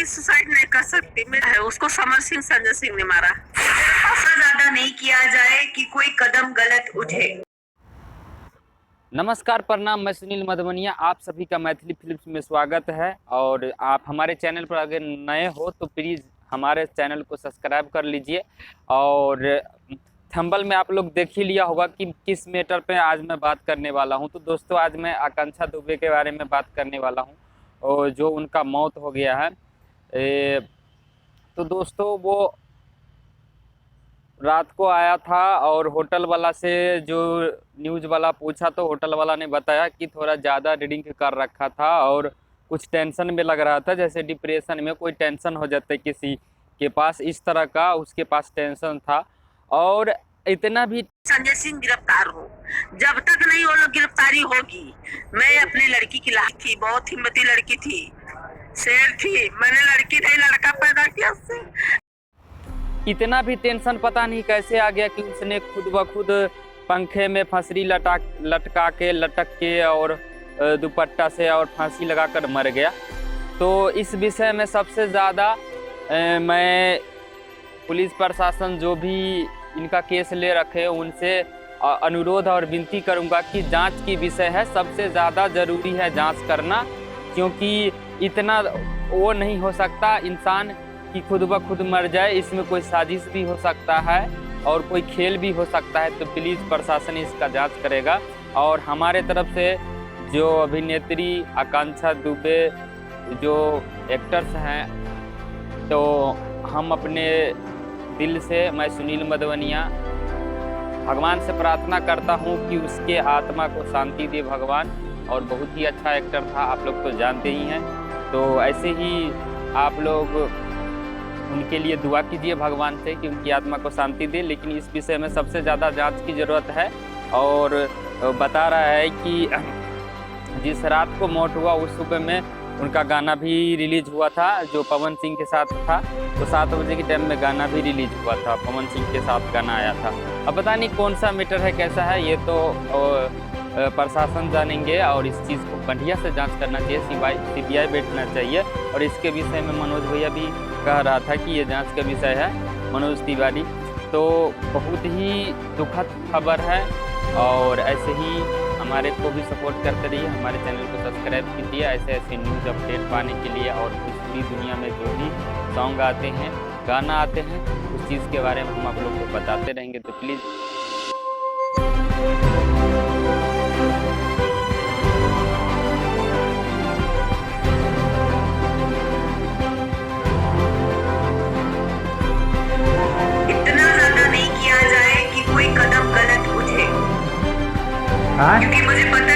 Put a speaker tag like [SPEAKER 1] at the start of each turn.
[SPEAKER 1] Suicide नहीं कर सकती, मैं है उसको समर सिंह संजय सिंह ने मारा।
[SPEAKER 2] ऐसा ज्यादा नहीं किया जाए कि कोई कदम गलत उठे।
[SPEAKER 3] नमस्कार, प्रणाम। मैं सुनील मधवनिया, आप सभी का मैथिली फिल्म्स में स्वागत है। और आप हमारे चैनल पर अगर नए हो तो प्लीज़ हमारे चैनल को सब्सक्राइब कर लीजिए। और थंबल में आप लोग देख ही लिया होगा कि किस मैटर पे आज मैं बात करने वाला हूं। तो दोस्तों, आज मैं आकांक्षा दुबे के बारे में बात करने वाला हूं, और जो उनका मौत हो गया है। तो दोस्तों, वो रात को आया था और होटल वाला से जो न्यूज़ वाला पूछा तो होटल वाला ने बताया कि थोड़ा ज़्यादा ड्रिंक कर रखा था और कुछ टेंशन में लग रहा था, जैसे डिप्रेशन में कोई टेंशन हो जाता है किसी के पास, इस तरह का उसके पास टेंशन था। और इतना भी
[SPEAKER 1] संजय सिंह गिरफ्तार हो, जब तक नहीं वो लोग गिरफ्तारी होगी, मैं अपनी लड़की की लाश थी, बहुत हिम्मती लड़की थी, शेर थी, मैंने लड़की नहीं लड़का पैदा किया उससे।
[SPEAKER 3] इतना भी टेंशन पता नहीं कैसे आ गया कि उसने खुद ब खुद पंखे में फंसरी लटका के लटक के और दुपट्टा से और फांसी लगाकर मर गया। तो इस विषय में सबसे ज़्यादा मैं पुलिस प्रशासन जो भी इनका केस ले रखे उनसे अनुरोध और विनती करूंगा कि जांच की विषय है, सबसे ज़्यादा ज़रूरी है जांच करना, क्योंकि इतना वो नहीं हो सकता इंसान कि खुद ब खुद मर जाए। इसमें कोई साजिश भी हो सकता है और कोई खेल भी हो सकता है। तो प्लीज़ प्रशासन इसका जांच करेगा। और हमारे तरफ से जो अभिनेत्री आकांक्षा दुबे जो एक्टर्स हैं, तो हम अपने दिल से, मैं सुनील मधवनिया, भगवान से प्रार्थना करता हूं कि उसके आत्मा को शांति दे भगवान। और बहुत ही अच्छा एक्टर था, आप लोग तो जानते ही हैं। तो ऐसे ही आप लोग उनके लिए दुआ कीजिए भगवान से कि उनकी आत्मा को शांति दे। लेकिन इस विषय में सबसे ज़्यादा जांच की ज़रूरत है। और बता रहा है कि जिस रात को मौत हुआ उस सुबह में उनका गाना भी रिलीज हुआ था, जो पवन सिंह के साथ था। तो 7 बजे के टाइम में गाना भी रिलीज हुआ था, पवन सिंह के साथ गाना आया था। अब पता नहीं कौन सा मैटर है, कैसा है, ये तो प्रशासन जानेंगे। और इस चीज़ को बढ़िया से जांच करना चाहिए, सीबीआई बैठना चाहिए। और इसके विषय में मनोज भैया भी कह रहा था कि ये जांच का विषय है, मनोज तिवारी। तो बहुत ही दुखद खबर है। और ऐसे ही हमारे को भी सपोर्ट करते रहिए, हमारे चैनल को सब्सक्राइब कीजिए ऐसे ऐसे न्यूज़ अपडेट पाने के लिए। और पूरी दुनिया में जो भी सॉन्ग आते हैं, गाना आते हैं, उस चीज़ के बारे में हम आप लोग को बताते रहेंगे। तो प्लीज़
[SPEAKER 2] इतना ज्यादा नहीं किया जाए कि कोई कदम गलत उठे, क्योंकि मुझे पता